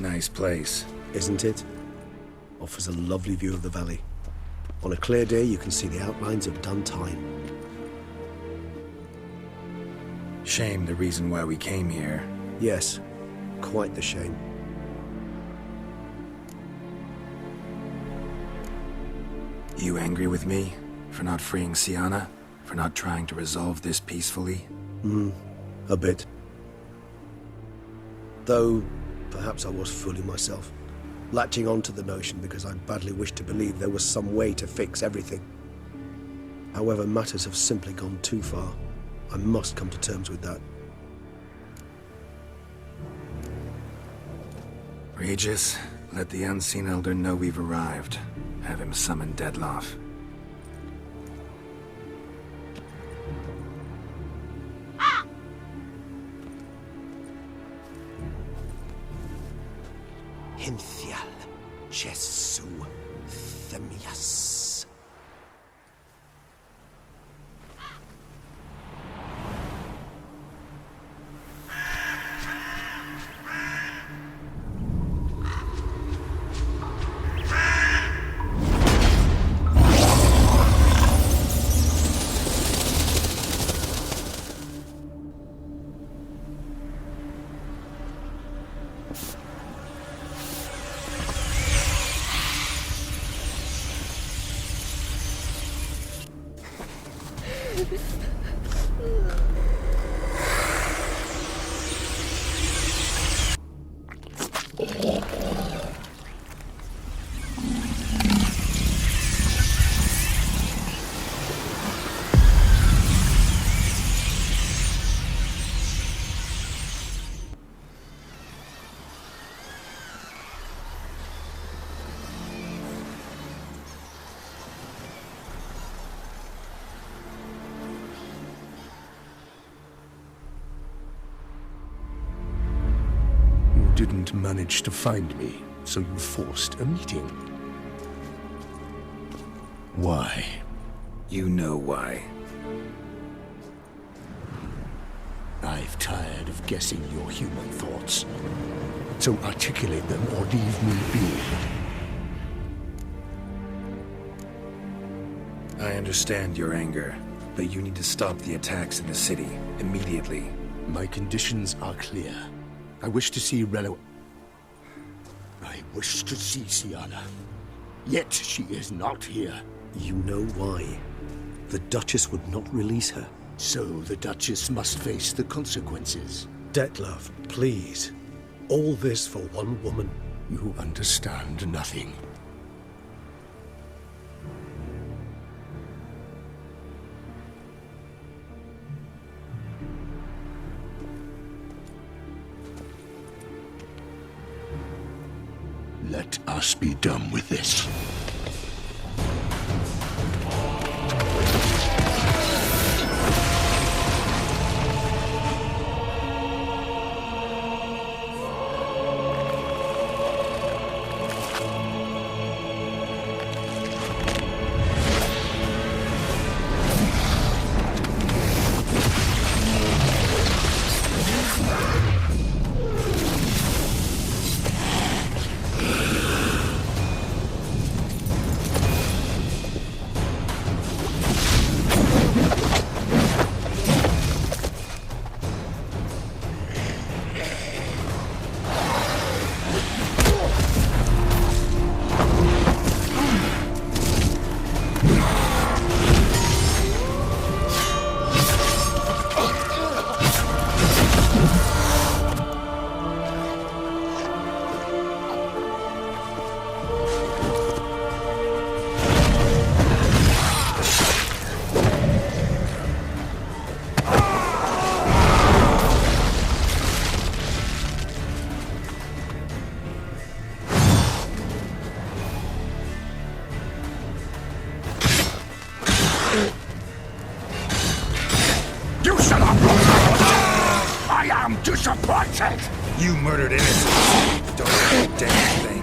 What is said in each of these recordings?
Nice place. Isn't it? Offers a lovely view of the valley. On a clear day, you can see the outlines of done time. Shame the reason why we came here. Yes, quite the shame. You angry with me? For not freeing Sienna? For not trying to resolve this peacefully? A bit. Though, perhaps I was fooling myself. Latching on to the notion because I badly wished to believe there was some way to fix everything. However, matters have simply gone too far. I must come to terms with that. Regis, let the Unseen Elder know we've arrived. Have him summon Deadloff. Hinthial Jesu Themias. Didn't manage to find me, so you forced a meeting. Why? You know why. I've tired of guessing your human thoughts. So articulate them or leave me be. I understand your anger, but you need to stop the attacks in the city, immediately. My conditions are clear. I wish to see Relo... I wish to see Sienna. Yet she is not here. You know why. The Duchess would not release her. So the Duchess must face the consequences. Detlef, please. All this for one woman. You understand nothing. Let us be done with this. Disappointed! You murdered innocents. Don't do a damn thing.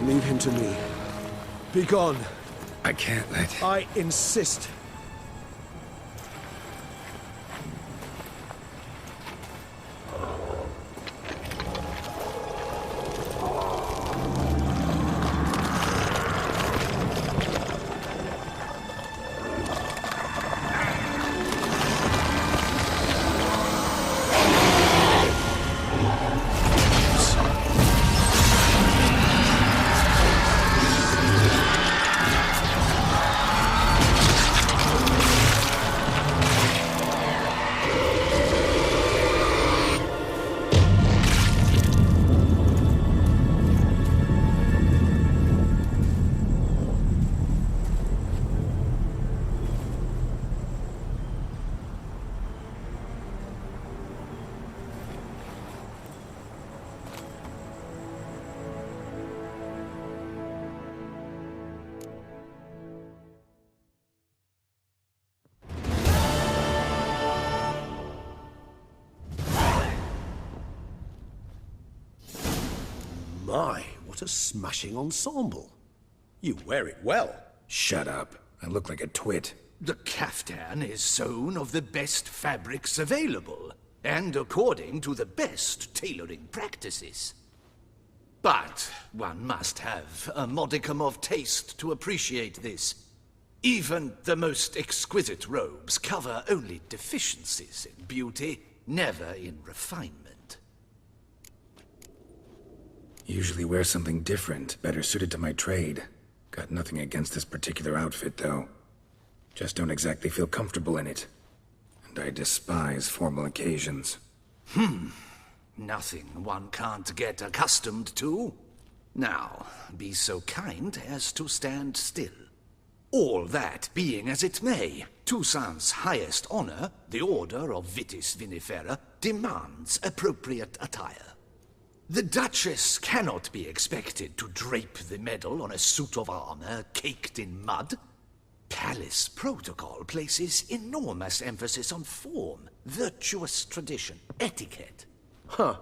Leave him to me. Be gone. I can't let... I insist. My, what a smashing ensemble. You wear it well. Shut up. I look like a twit. The caftan is sewn of the best fabrics available, and according to the best tailoring practices. But one must have a modicum of taste to appreciate this. Even the most exquisite robes cover only deficiencies in beauty, never in refinement. Usually wear something different, better suited to my trade. Got nothing against this particular outfit, though. Just don't exactly feel comfortable in it. And I despise formal occasions. Nothing one can't get accustomed to. Now, be so kind as to stand still. All that being as it may, Toussaint's highest honor, the Order of Vitis Vinifera, demands appropriate attire. The Duchess cannot be expected to drape the medal on a suit of armor caked in mud. Palace protocol places enormous emphasis on form, virtuous tradition, etiquette. Huh.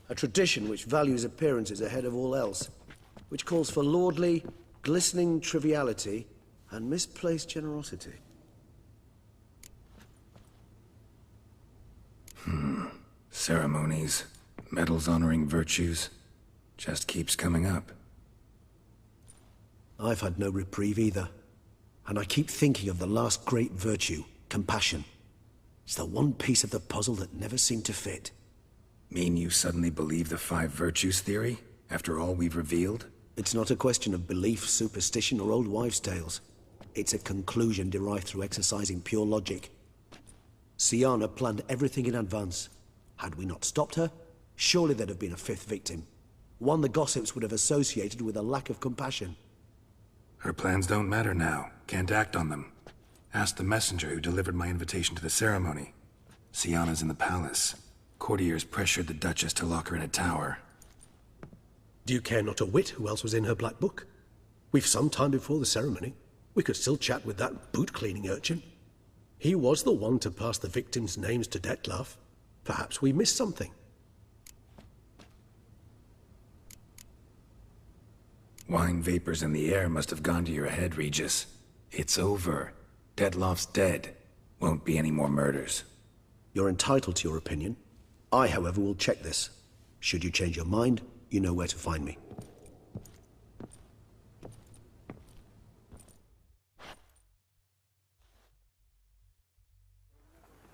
A tradition which values appearances ahead of all else. Which calls for lordly, glistening triviality and misplaced generosity. Ceremonies, medals honoring virtues, just keeps coming up. I've had no reprieve either. And I keep thinking of the last great virtue, compassion. It's the one piece of the puzzle that never seemed to fit. Mean you suddenly believe the 5 virtues theory, after all we've revealed? It's not a question of belief, superstition, or old wives' tales. It's a conclusion derived through exercising pure logic. Siana planned everything in advance. Had we not stopped her, surely there'd have been a 5th victim. One the gossips would have associated with a lack of compassion. Her plans don't matter now. Can't act on them. Ask the messenger who delivered my invitation to the ceremony. Siana's in the palace. Courtiers pressured the Duchess to lock her in a tower. Do you care not a whit who else was in her black book? We've some time before the ceremony. We could still chat with that boot-cleaning urchin. He was the one to pass the victims' names to Dettlaff. Perhaps we missed something. Wine vapors in the air must have gone to your head, Regis. It's over. Dettlaff's dead. Won't be any more murders. You're entitled to your opinion. I, however, will check this. Should you change your mind, you know where to find me.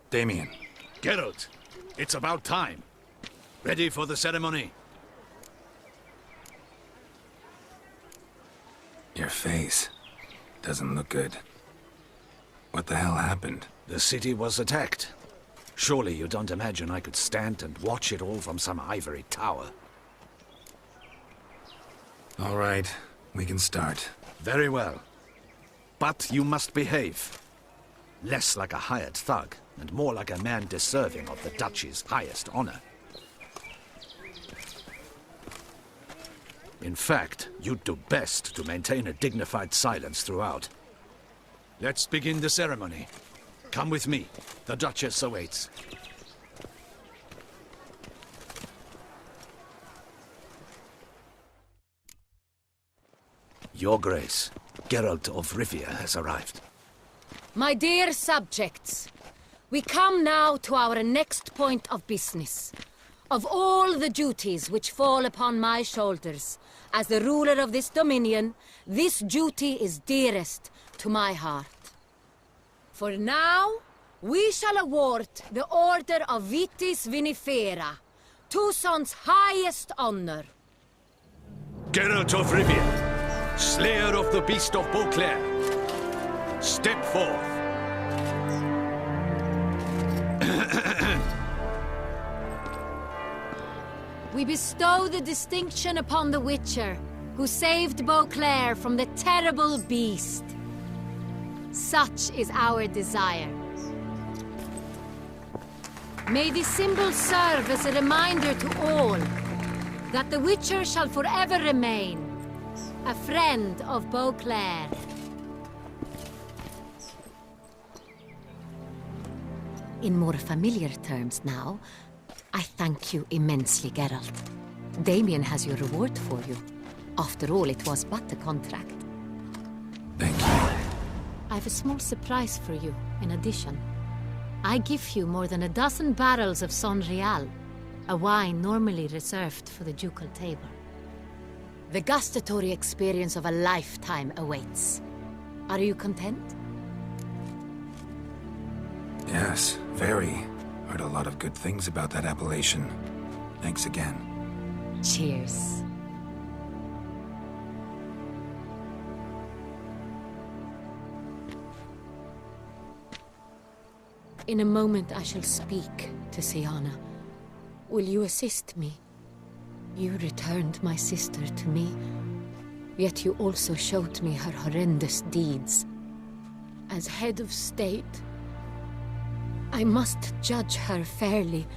Damien. Geralt, it's about time. Ready for the ceremony? Your face doesn't look good. What the hell happened? The city was attacked. Surely you don't imagine I could stand and watch it all from some ivory tower. All right, we can start. Very well. But you must behave. Less like a hired thug, and more like a man deserving of the Duchy's highest honor. In fact, you'd do best to maintain a dignified silence throughout. Let's begin the ceremony. Come with me. The Duchess awaits. Your Grace, Geralt of Rivia has arrived. My dear subjects, we come now to our next point of business. Of all the duties which fall upon my shoulders, as the ruler of this dominion, this duty is dearest to my heart. For now, we shall award the Order of Vitis Vinifera, Toussaint's highest honor. Geralt of Rivia, Slayer of the Beast of Beauclair, step forth. We bestow the distinction upon the Witcher, who saved Beauclair from the terrible beast. Such is our desire. May this symbol serve as a reminder to all that the Witcher shall forever remain a friend of Beauclair. In more familiar terms now, I thank you immensely, Geralt. Damien has your reward for you. After all, it was but a contract. Thank you. I have a small surprise for you, in addition. I give you more than a dozen barrels of Son Real, a wine normally reserved for the ducal table. The gustatory experience of a lifetime awaits. Are you content? Yes, very. Heard a lot of good things about that appellation. Thanks again. Cheers. In a moment I shall speak to Siana. Will you assist me? You returned my sister to me, yet you also showed me her horrendous deeds. As head of state, I must judge her fairly,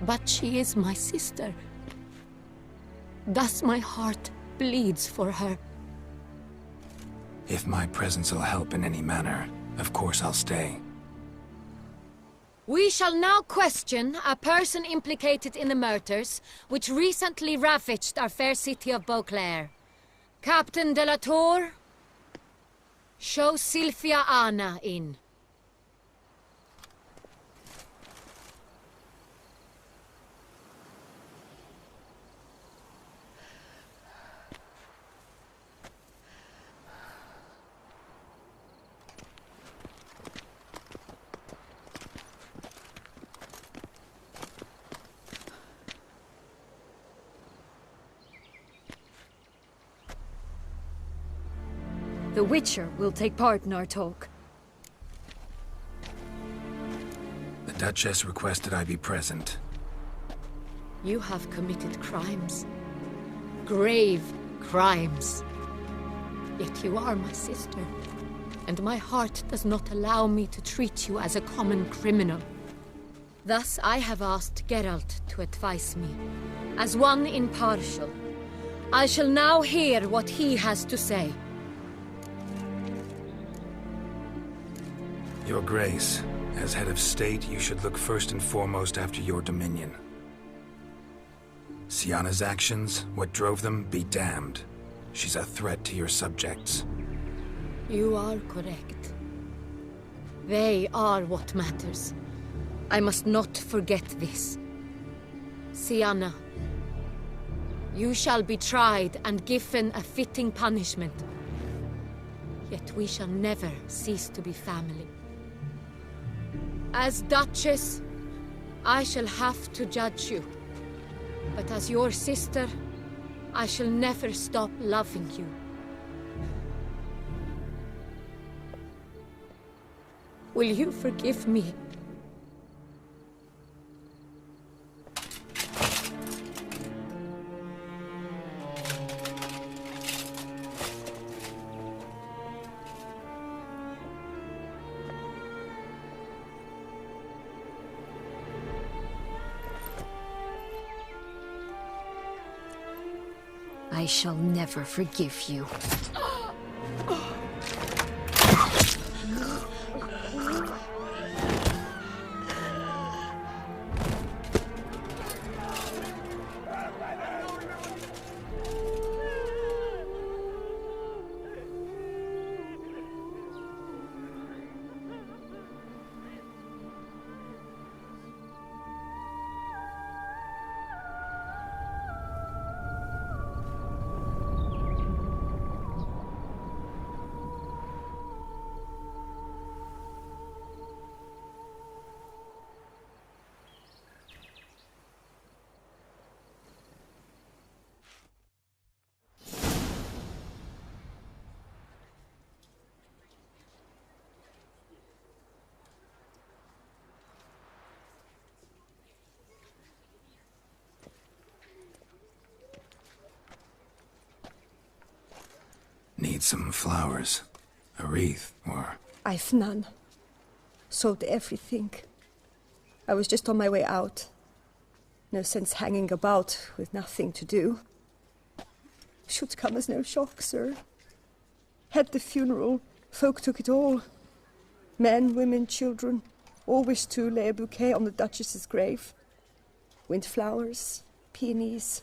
but she is my sister. Thus my heart bleeds for her. If my presence will help in any manner, of course I'll stay. We shall now question a person implicated in the murders which recently ravaged our fair city of Beauclair. Captain de la Tour, show Sylvia Anna in. The Witcher will take part in our talk. The Duchess requested I be present. You have committed crimes. Grave crimes. Yet you are my sister, and my heart does not allow me to treat you as a common criminal. Thus I have asked Geralt to advise me, as one impartial. I shall now hear what he has to say. Your Grace, as head of state, you should look first and foremost after your dominion. Siana's actions, what drove them, be damned. She's a threat to your subjects. You are correct. They are what matters. I must not forget this. Siana, you shall be tried and given a fitting punishment. Yet we shall never cease to be family. As Duchess, I shall have to judge you. But as your sister, I shall never stop loving you. Will you forgive me? I shall never forgive you. need some flowers. A wreath, or... I've none. Sold everything. I was just on my way out. No sense hanging about with nothing to do. Should come as no shock, sir. Had the funeral, folk took it all. Men, women, children, all wished to lay a bouquet on the Duchess's grave. Windflowers, peonies,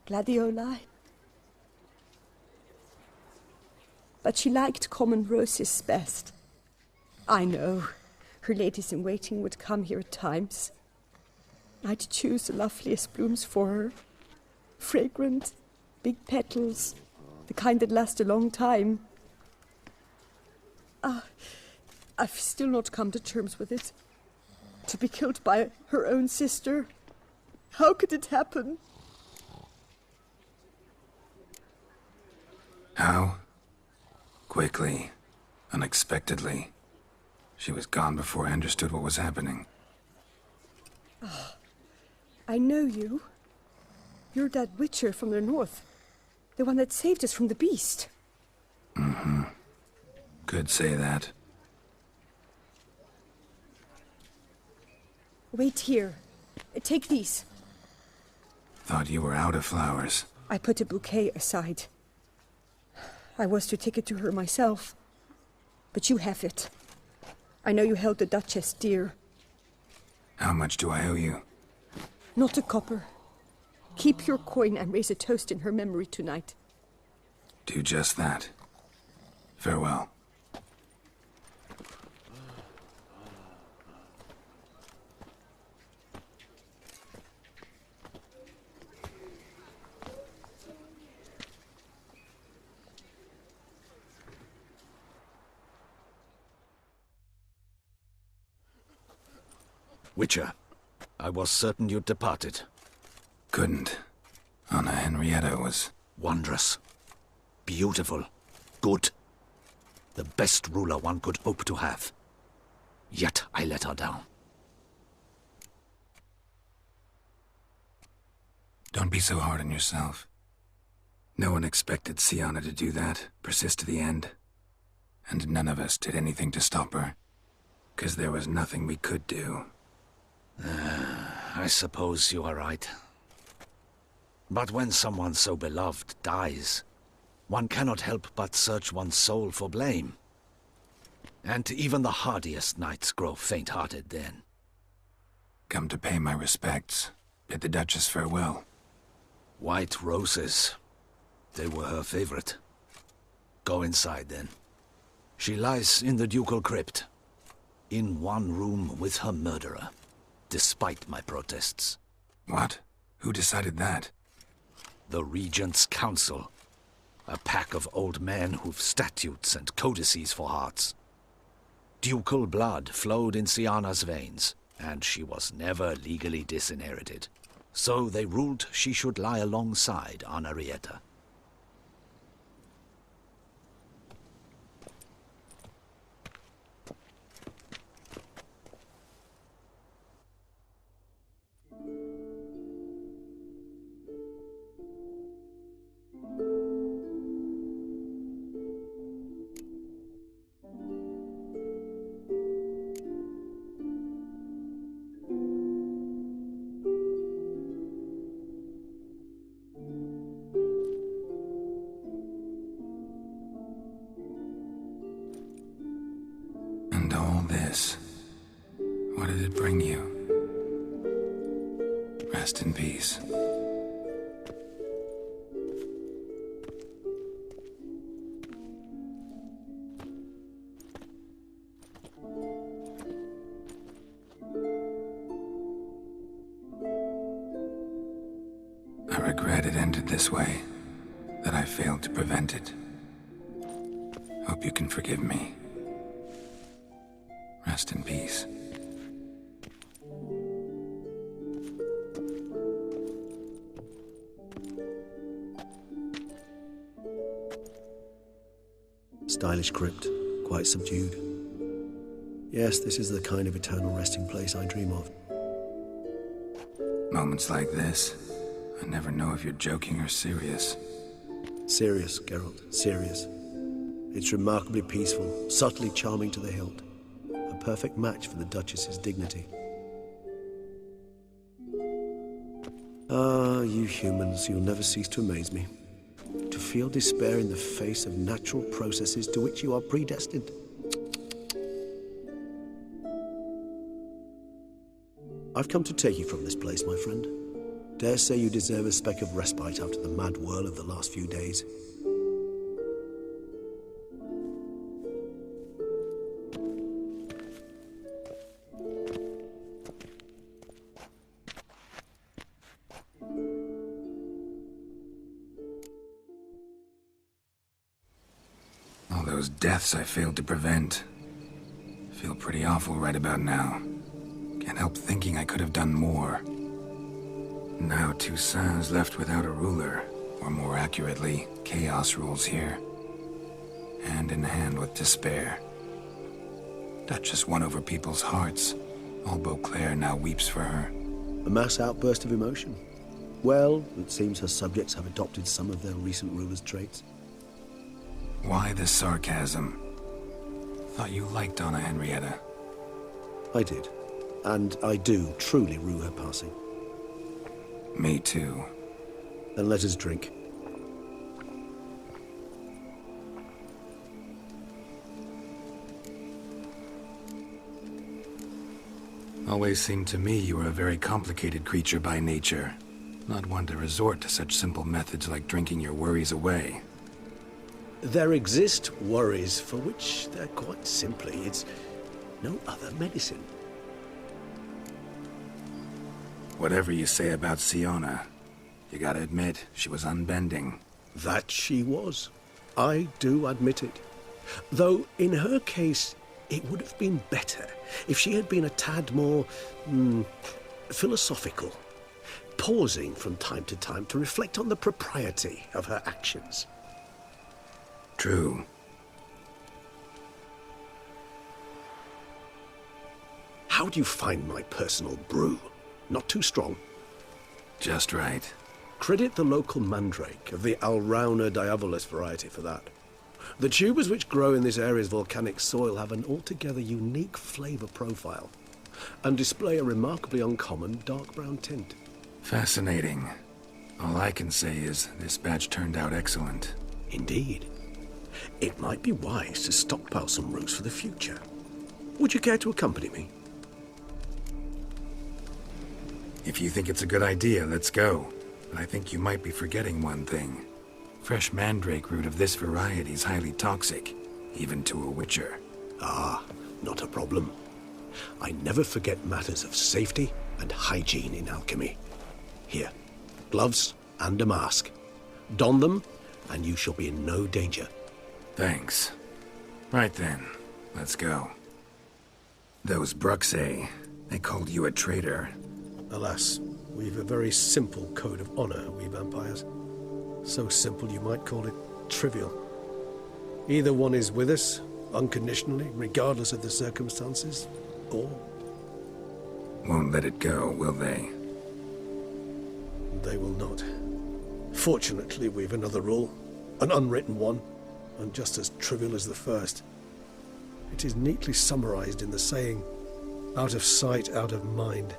gladioli. But she liked common roses best. I know, her ladies-in-waiting would come here at times. I'd choose the loveliest blooms for her. Fragrant, big petals, the kind that last a long time. I've still not come to terms with it. To be killed by her own sister. How could it happen? How? Quickly. Unexpectedly. She was gone before I understood what was happening. I know you. You're that witcher from the north. The one that saved us from the beast. Mm-hmm. Could say that. Wait here. Take these. Thought you were out of flowers. I put a bouquet aside. I was to take it to her myself. But you have it. I know you held the Duchess dear. How much do I owe you? Not a copper. Keep your coin and raise a toast in her memory tonight. Do just that. Farewell. Witcher, I was certain you'd departed. Couldn't. Anna Henrietta was... Wondrous. Beautiful. Good. The best ruler one could hope to have. Yet I let her down. Don't be so hard on yourself. No one expected Sienna to do that, persist to the end. And none of us did anything to stop her. 'Cause there was nothing we could do. I suppose you are right. But when someone so beloved dies, one cannot help but search one's soul for blame. And even the hardiest knights grow faint-hearted then. Come to pay my respects. Bid the Duchess farewell. White roses. They were her favorite. Go inside then. She lies in the ducal crypt. In one room with her murderer. Despite my protests. What? Who decided that? The Regent's Council. A pack of old men who've statutes and codices for hearts. Ducal blood flowed in Sienna's veins, and she was never legally disinherited. So they ruled she should lie alongside Henrietta. And all this, what did it bring you? Rest in peace. I regret it ended this way, that I failed to prevent it. Hope you can forgive me. Rest in peace. Stylish crypt, quite subdued. Yes, this is the kind of eternal resting place I dream of. Moments like this, I never know if you're joking or serious. Serious, Geralt, serious. It's remarkably peaceful, subtly charming to the hilt. A perfect match for the Duchess's dignity. Ah, you humans, you'll never cease to amaze me. To feel despair in the face of natural processes to which you are predestined. I've come to take you from this place, my friend. Dare say you deserve a speck of respite after the mad whirl of the last few days. All those deaths I failed to prevent. Feel pretty awful right about now. Can't help thinking I could have done more. Now Toussaint's left without a ruler, or more accurately, chaos rules here. Hand in hand with despair. Duchess won over people's hearts. All Beauclair now weeps for her. A mass outburst of emotion. Well, it seems her subjects have adopted some of their recent ruler's traits. Why the sarcasm? Thought you liked Donna Henrietta. I did. And I do truly rue her passing. Me too. Then let us drink. Always seemed to me you were a very complicated creature by nature. Not one to resort to such simple methods like drinking your worries away. There exist worries for which they're quite simply, it's no other medicine. Whatever you say about Siona, you gotta admit, she was unbending. That she was. I do admit it. Though, in her case, it would have been better if she had been a tad more, philosophical, pausing from time to time to reflect on the propriety of her actions. True. How do you find my personal brew? Not too strong? Just right. Credit the local mandrake of the Alrauna diabolus variety for that. The tubers which grow in this area's volcanic soil have an altogether unique flavour profile and display a remarkably uncommon dark brown tint. Fascinating. All I can say is this batch turned out excellent. Indeed. It might be wise to stockpile some roots for the future. Would you care to accompany me? If you think it's a good idea, let's go. But I think you might be forgetting one thing. Fresh mandrake root of this variety is highly toxic, even to a witcher. Ah, not a problem. I never forget matters of safety and hygiene in alchemy. Here, gloves and a mask. Don them, and you shall be in no danger. Thanks. Right then, let's go. Those Bruxae, they called you a traitor. Alas, we've a very simple code of honor, we vampires. So simple you might call it trivial. Either one is with us, unconditionally, regardless of the circumstances, or... Won't let it go, will they? They will not. Fortunately, we've another rule, an unwritten one, and just as trivial as the first. It is neatly summarized in the saying, out of sight, out of mind.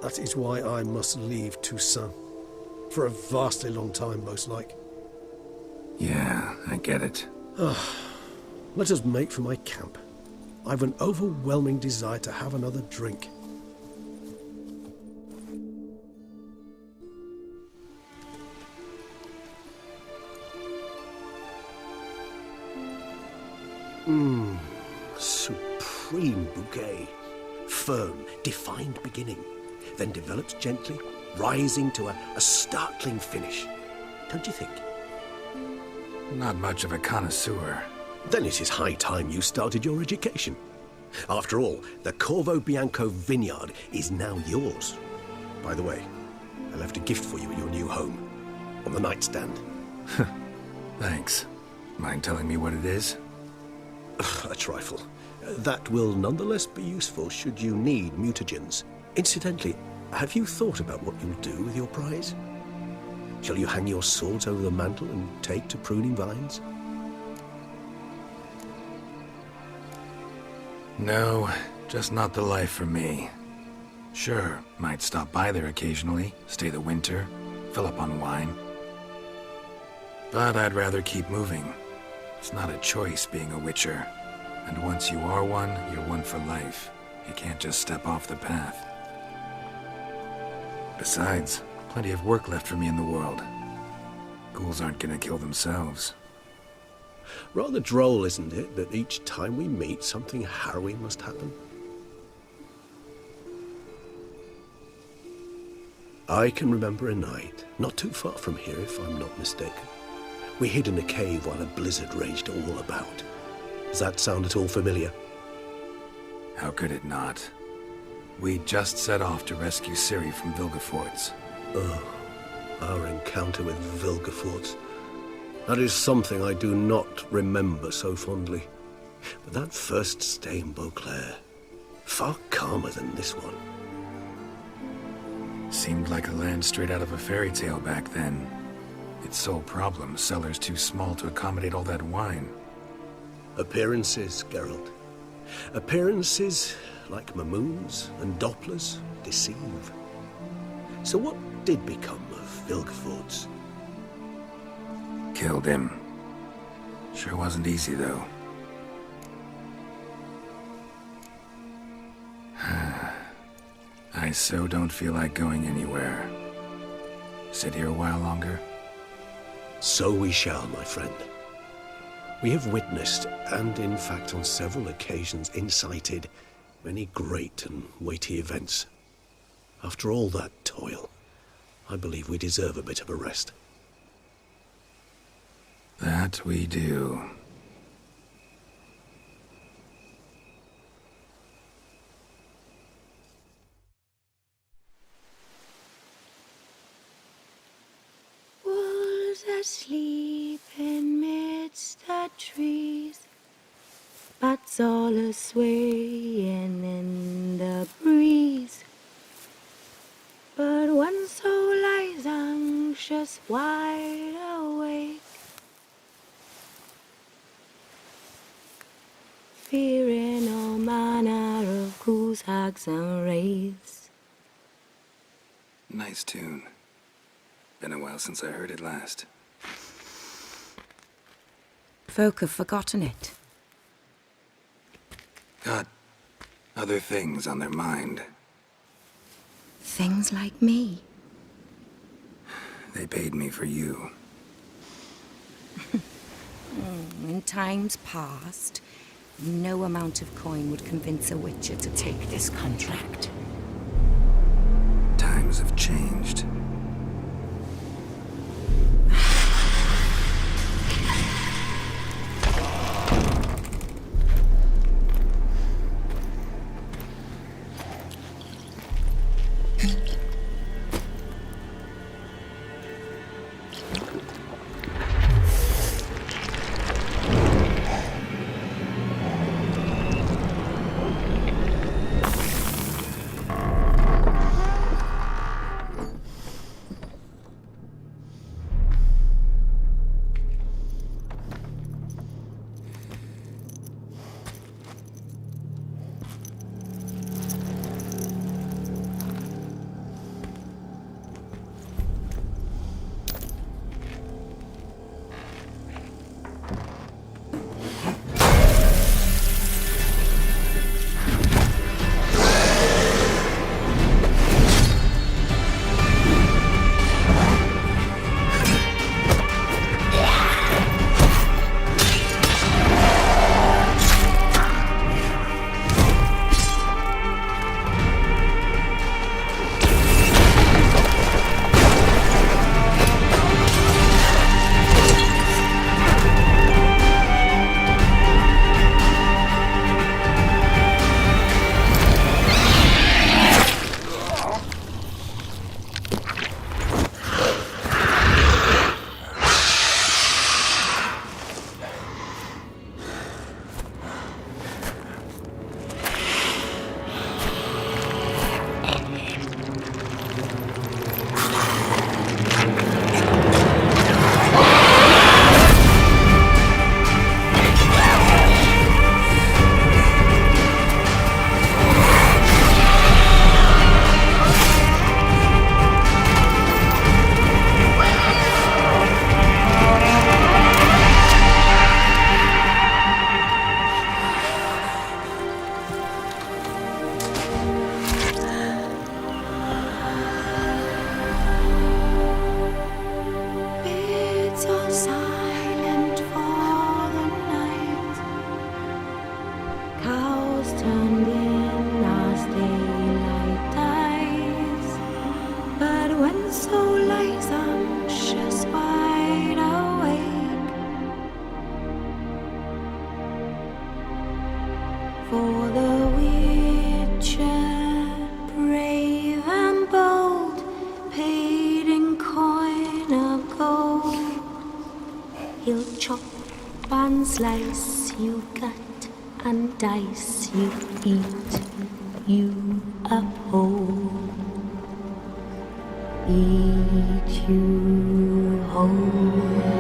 That is why I must leave Toussaint. For a vastly long time, most like. Yeah, I get it. Let us make for my camp. I've an overwhelming desire to have another drink. Supreme bouquet. Firm, defined beginning. Then develops gently, rising to a startling finish. Don't you think? Not much of a connoisseur. Then it is high time you started your education. After all, the Corvo Bianco vineyard is now yours. By the way, I left a gift for you at your new home. On the nightstand. Thanks. Mind telling me what it is? A trifle. That will nonetheless be useful should you need mutagens. Incidentally, have you thought about what you'll do with your prize? Shall you hang your swords over the mantle and take to pruning vines? No, just not the life for me. Sure, might stop by there occasionally, stay the winter, fill up on wine. But I'd rather keep moving. It's not a choice being a Witcher. And once you are one, you're one for life. You can't just step off the path. Besides, plenty of work left for me in the world. Ghouls aren't gonna kill themselves. Rather droll, isn't it, that each time we meet, something harrowing must happen? I can remember a night, not too far from here if I'm not mistaken. We hid in a cave while a blizzard raged all about. Does that sound at all familiar? How could it not? We just set off to rescue Ciri from Vilgefortz. Oh, our encounter with Vilgefortz. That is something I do not remember so fondly. But that first stay in Beauclair, far calmer than this one. Seemed like a land straight out of a fairy tale back then. Its sole problem, cellars too small to accommodate all that wine. Appearances, Geralt. Appearances, like Mamoons and Dopplers, deceive. So what did become of Vilgefortz? Killed him. Sure wasn't easy, though. I so don't feel like going anywhere. Sit here a while longer? So we shall, my friend. We have witnessed, and in fact on several occasions incited, many great and weighty events. After all that toil, I believe we deserve a bit of a rest. That we do. Wolves asleep in midst the trees, bats all a-swaying in the breeze. But one soul lies anxious, wide awake, fearing all manner of ghouls, hags, and wraiths. Nice tune. Been a while since I heard it last. Folk have forgotten it. Got other things on their mind. Things like me. They paid me for you. In times past, no amount of coin would convince a Witcher to take this contract. Times have changed. when so lies anxious wide awake for the Witcher, brave and bold, paid in coin of gold. He'll chop and slice, you gut and dice, you eat, you uphold. Eat you whole.